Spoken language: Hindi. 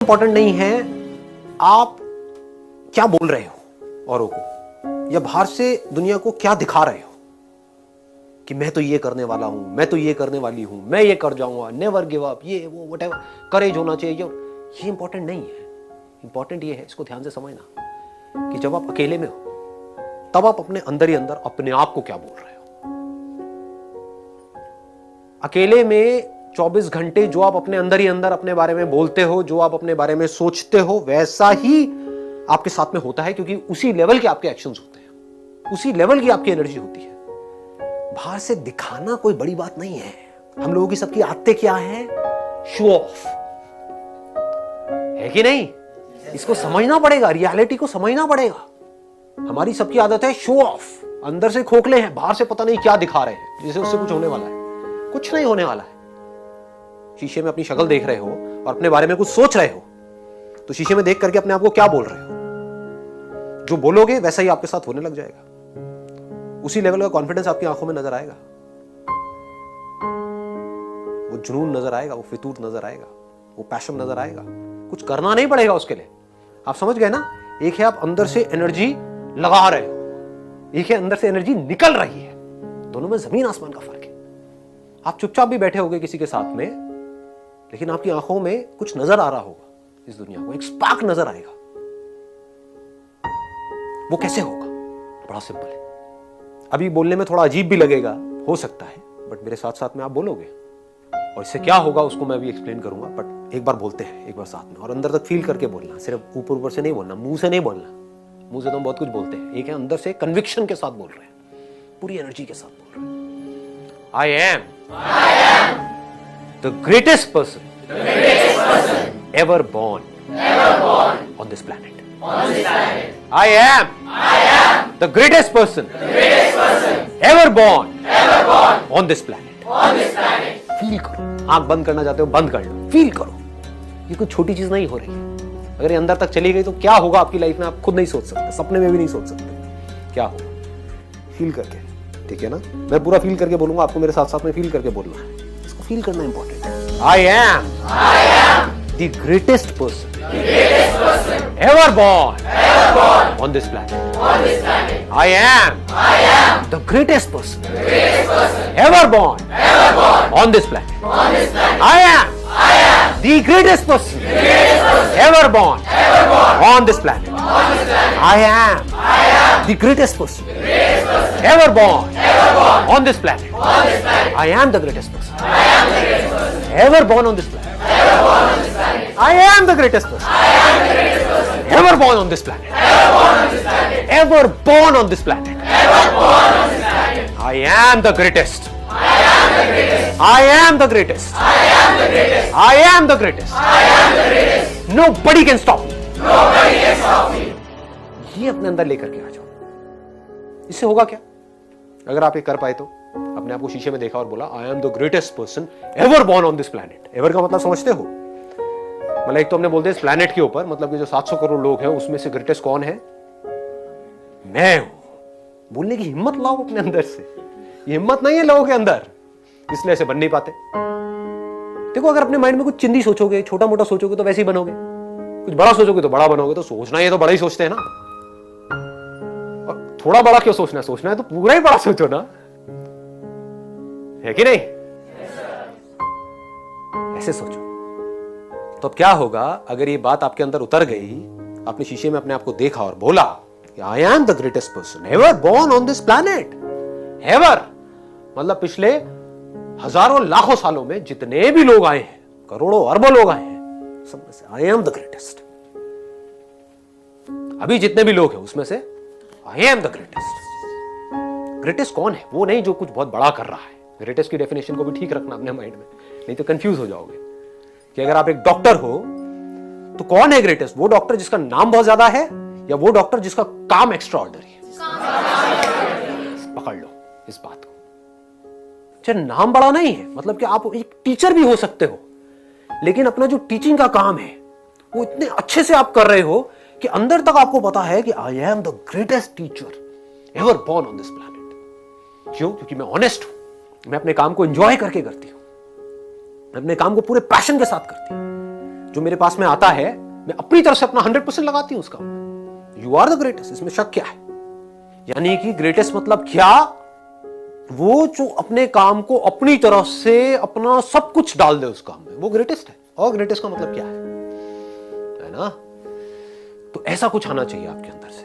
इंपॉर्टेंट नहीं है आप क्या बोल रहे हो औरों को, या बाहर से दुनिया को क्या दिखा रहे हो कि मैं तो ये करने वाला हूं, मैं तो ये करने वाली हूं, मैं ये कर जाऊंगा, नेवर गिव अप, ये वो व्हाटएवर, करेज होना चाहिए। ये इंपॉर्टेंट नहीं है। इंपॉर्टेंट ये है, इसको ध्यान से समझना, कि जब आप अकेले में हो तब आप अपने अंदर ही अंदर अपने आप को क्या बोल रहे हो। अकेले में 24 घंटे जो आप अपने अंदर ही अंदर अपने बारे में बोलते हो, जो आप अपने बारे में सोचते हो, वैसा ही आपके साथ में होता है, क्योंकि उसी लेवल के आपके एक्शंस होते हैं, उसी लेवल की आपकी एनर्जी होती है। बाहर से दिखाना कोई बड़ी बात नहीं है। हम लोगों की सबकी आदतें क्या है? शो ऑफ, है कि नहीं? इसको समझना पड़ेगा, रियलिटी को समझना पड़ेगा। हमारी सबकी आदत है शो ऑफ। अंदर से खोखले हैं, बाहर से पता नहीं क्या दिखा रहे हैं, जिससे उससे कुछ होने वाला है। कुछ नहीं होने वाला है। शीशे में अपनी शक्ल देख रहे हो और अपने बारे में कुछ सोच रहे हो, तो शीशे में देख करके अपने आप को क्या बोल रहे हो? जो बोलोगे वैसा ही आपके साथ होने लग जाएगा। उसी लेवल का कॉन्फिडेंस आपकी आंखों में नजर आएगा, वो जुनून नजर आएगा, वो फितूर नजर आएगा, वो पैशन नजर आएगा। कुछ करना नहीं पड़ेगा उसके लिए। आप समझ गए ना? एक है आप अंदर से एनर्जी लगा रहे हो, एक है अंदर से एनर्जी निकल रही है। दोनों में जमीन आसमान का फर्क है। आप चुपचाप भी बैठे होगे किसी के साथ में, लेकिन आपकी आंखों में कुछ नजर आ रहा होगा, इस दुनिया को एक स्पार्क नजर आएगा। वो कैसे होगा? बड़ा सिंपल है। अभी बोलने में थोड़ा अजीब भी लगेगा, हो सकता है, बट मेरे साथ साथ में आप बोलोगे, और इससे क्या होगा उसको मैं भी एक्सप्लेन करूंगा। बट एक बार बोलते हैं, एक बार साथ में, और अंदर तक फील करके बोलना। सिर्फ ऊपर ऊपर से नहीं बोलना, मुंह से नहीं बोलना। मुंह से तो हम बहुत कुछ बोलते हैं, एक है अंदर से कन्विक्शन के साथ बोल रहे हैं, पूरी एनर्जी के साथ बोल रहे हैं। I am the greatest person ever born on this planet. I am the greatest person ever born on this planet. Feel करो। आंख बंद करना चाहते हो, बंद कर लो, फील करो। ये कोई छोटी चीज नहीं हो रही है। अगर ये अंदर तक चली गई तो क्या होगा आपकी लाइफ में, आप खुद नहीं सोच सकते, सपने में भी नहीं सोच सकते क्या होगा। फील करके, ठीक है ना? मैं पूरा फील करके बोलूंगा, आपको मेरे साथ साथ में फील करके बोलना है। इसको फील करना इंपॉर्टेंट है। I am the greatest person ever born on this planet. I am the greatest person ever born on this planet. I am the greatest person ever born on this planet. I am the greatest person ever born on this planet. I am the greatest person ever born on this planet. I am the greatest person ever born on this planet. Ever born on this planet. I am the greatest. I am the greatest. I am the greatest. Nobody can stop me. ये अपने अंदर लेकर के आ जाओ। इससे होगा क्या? अगर आप ये कर पाए तो, अपने आप को शीशे में देखा और बोला I am the greatest person ever born on this planet. Ever का मतलब समझते हो? मतलब एक तो हमने बोल दिया इस प्लैनेट के ऊपर, मतलब कि जो 700 करोड़ लोग हैं उसमें से ग्रेटेस्ट कौन है? मैं हूं। बोलने की हिम्मत लाओ अपने अंदर से। ये हिम्मत नहीं है लोगों के अंदर, इसलिए ऐसे बन नहीं पाते। देखो, अगर अपने माइंड में कुछ चिंदी सोचोगे, छोटा मोटा सोचोगे तो वैसे ही बनोगे, कुछ बड़ा सोचोगे तो बड़ा बनोगे। तो सोचना ही है तो बड़ा ही सोचते हैं ना। और थोड़ा बड़ा क्यों सोचना है? सोचना है तो पूरा ही बड़ा सोचो ना, है कि नहीं? ऐसे सोचो। तो अब क्या होगा अगर ये बात आपके अंदर उतर गई, आपने शीशे में अपने आप को देखा और बोला I am the greatest person ever born on this planet. Ever मतलब पिछले हजारों लाखों सालों में जितने भी लोग आए हैं, करोड़ों अरबों लोग आए हैं, सब में से आई एम द ग्रेटेस्ट। अभी जितने भी लोग हैं उसमें से I am the greatest. Greatest कौन है? वो नहीं जो कुछ बहुत बड़ा कर रहा है। ग्रेटेस्ट की डेफिनेशन को भी ठीक रखना अपने माइंड में, नहीं तो कंफ्यूज हो जाओगे। कि अगर आप एक डॉक्टर हो तो कौन है ग्रेटेस्ट? वो डॉक्टर जिसका नाम बहुत ज्यादा है, या वो डॉक्टर जिसका काम एक्स्ट्रा ऑर्डिनरी है? पकड़ लो इस बात को। चाहे नाम बड़ा नहीं है, मतलब कि आप एक टीचर भी हो सकते हो, लेकिन अपना जो टीचिंग का काम है वो इतने अच्छे से आप कर रहे हो कि अंदर तक आपको पता है कि I am the greatest teacher ever born on this planet. क्यों? क्योंकि मैं ऑनेस्ट हूं, मैं अपने काम को एंजॉय करके करती हूं, मैं अपने काम को पूरे पैशन के साथ करती हूं। जो मेरे पास में आता है मैं अपनी तरफ से अपना 100% लगाती हूं उस काम में। यू आर द ग्रेटेस्ट, इसमें शक क्या है? यानी कि ग्रेटेस्ट मतलब क्या? वो जो अपने काम को अपनी तरफ से अपना सब कुछ डाल दे उस काम में, वो ग्रेटेस्ट है। और ग्रेटेस्ट का मतलब क्या है ना? तो ऐसा कुछ आना चाहिए आपके अंदर से।